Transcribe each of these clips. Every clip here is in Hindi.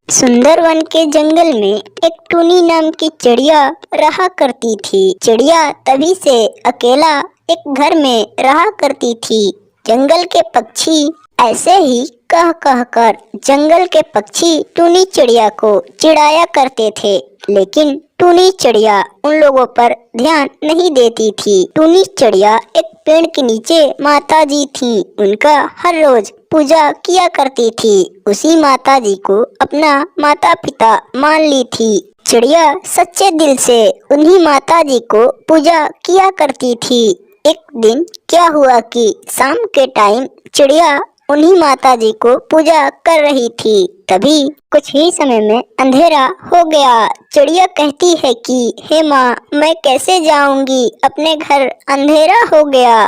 सुंदरवन के जंगल में एक टूनी नाम की चिड़िया रहा करती थी। चिड़िया तभी से अकेला एक घर में रहा करती थी। जंगल के पक्षी ऐसे ही कह कह कर जंगल के पक्षी टूनी चिड़िया को चिढ़ाया करते थे, लेकिन टूनी चिड़िया उन लोगों पर ध्यान नहीं देती थी। टूनी चिड़िया एक पेड़ के नीचे माता जी थी, उनका हर रोज पूजा किया करती थी। उसी माता जी को अपना माता पिता मान ली थी। चिड़िया सच्चे दिल से उन्हीं माता जी को पूजा किया करती थी। एक दिन क्या हुआ कि शाम के टाइम चिड़िया उन्हीं माता जी को पूजा कर रही थी। तभी कुछ ही समय में अंधेरा हो गया। चिड़िया कहती है कि हे माँ, मैं कैसे जाऊंगी अपने घर, अंधेरा हो गया।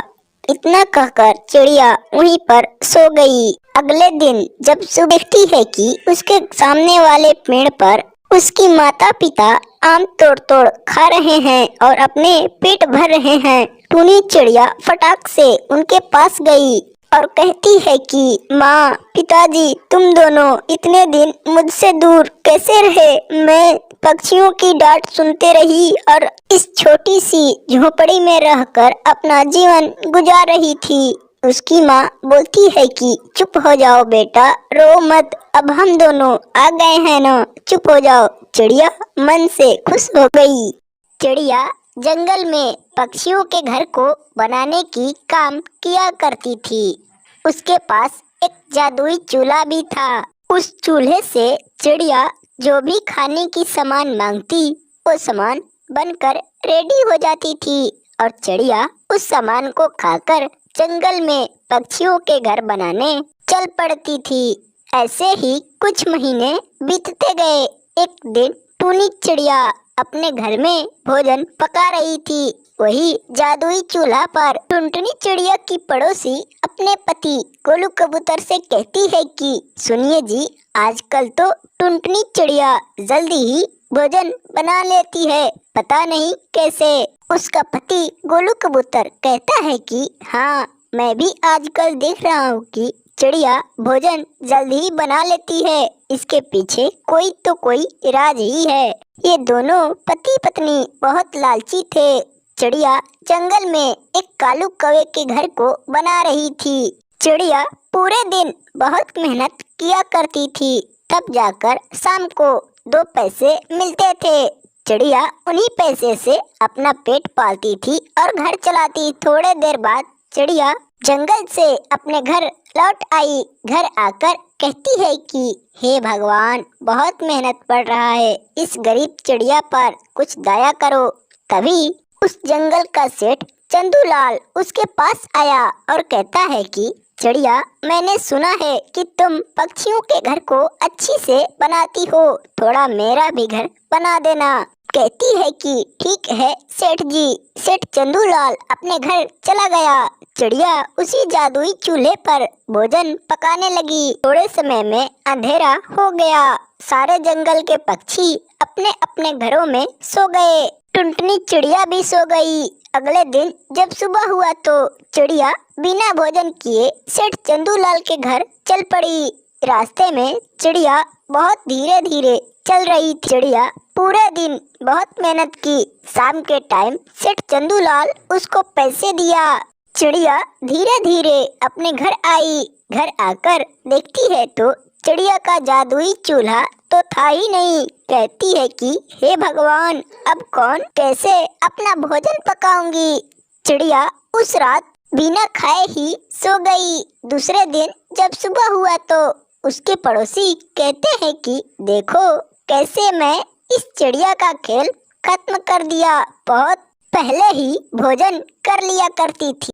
इतना कहकर चिड़िया वहीं पर सो गई। अगले दिन जब सुबह देखती है कि उसके सामने वाले पेड़ पर उसकी माता पिता आम तोड़ तोड़ खा रहे हैं और अपने पेट भर रहे हैं। टूनी चिड़िया फटाक से उनके पास गई और कहती है कि माँ, पिताजी, तुम दोनों इतने दिन मुझसे दूर कैसे रहे? मैं पक्षियों की डांट सुनते रही और इस छोटी सी झोपड़ी में रहकर अपना जीवन गुजार रही थी। उसकी माँ बोलती है कि चुप हो जाओ बेटा, रो मत, अब हम दोनों आ गए हैं ना, चुप हो जाओ। चिड़िया मन से खुश हो गई। चिड़िया जंगल में पक्षियों के घर को बनाने की काम किया करती थी। उसके पास एक जादुई चूल्हा भी था। उस चूल्हे से चिड़िया जो भी खाने की सामान मांगती, वो सामान बनकर रेडी हो जाती थी और चिड़िया उस सामान को खाकर जंगल में पक्षियों के घर बनाने चल पड़ती थी। ऐसे ही कुछ महीने बीतते गए। एक दिन टूनी चिड़िया अपने घर में भोजन पका रही थी, वही जादुई चूल्हा पर। टुनटुनी चिड़िया की पड़ोसी अपने पति गोलू कबूतर से कहती है कि सुनिए जी, आजकल तो टुनटुनी चिड़िया जल्दी ही भोजन बना लेती है, पता नहीं कैसे। उसका पति गोलू कबूतर कहता है कि हाँ, मैं भी आजकल देख रहा हूँ कि चिड़िया भोजन जल्दी ही बना लेती है, इसके पीछे कोई तो कोई राज ही है। ये दोनों पति पत्नी बहुत लालची थे। चिड़िया जंगल में एक कालू कौवे के घर को बना रही थी। चिड़िया पूरे दिन बहुत मेहनत किया करती थी, तब जाकर शाम को 2 पैसे मिलते थे। चिड़िया उन्हीं पैसे से अपना पेट पालती थी और घर चलाती। थोड़े देर बाद चिड़िया जंगल से अपने घर लौट आई। घर आकर कहती है कि हे भगवान, बहुत मेहनत पड़ रहा है, इस गरीब चिड़िया पर कुछ दया करो। तभी उस जंगल का सेठ चंदूलाल उसके पास आया और कहता है कि चिड़िया, मैंने सुना है कि तुम पक्षियों के घर को अच्छी से बनाती हो, थोड़ा मेरा भी घर बना देना। कहती है कि ठीक है सेठ जी। सेठ चंदूलाल अपने घर चला गया। चिड़िया उसी जादुई चूल्हे पर भोजन पकाने लगी। थोड़े समय में अंधेरा हो गया। सारे जंगल के पक्षी अपने अपने घरों में सो गए। टुनटुनी चिड़िया भी सो गई। अगले दिन जब सुबह हुआ तो चिड़िया बिना भोजन किए सेठ चंदूलाल के घर चल पड़ी। रास्ते में चिड़िया बहुत धीरे धीरे चल रही थी। चिड़िया पूरे दिन बहुत मेहनत की। शाम के टाइम सेठ चंदूलाल उसको पैसे दिया। चिड़िया धीरे धीरे अपने घर आई। घर आकर देखती है तो चिड़िया का जादुई चूल्हा तो था ही नहीं। कहती है कि हे भगवान, अब कौन कैसे अपना भोजन पकाऊंगी। चिड़िया उस रात बिना खाए ही सो गई। दूसरे दिन जब सुबह हुआ तो उसके पड़ोसी कहते हैं कि देखो कैसे मैं इस चिड़िया का खेल खत्म कर दिया, बहुत पहले ही भोजन कर लिया करती थी।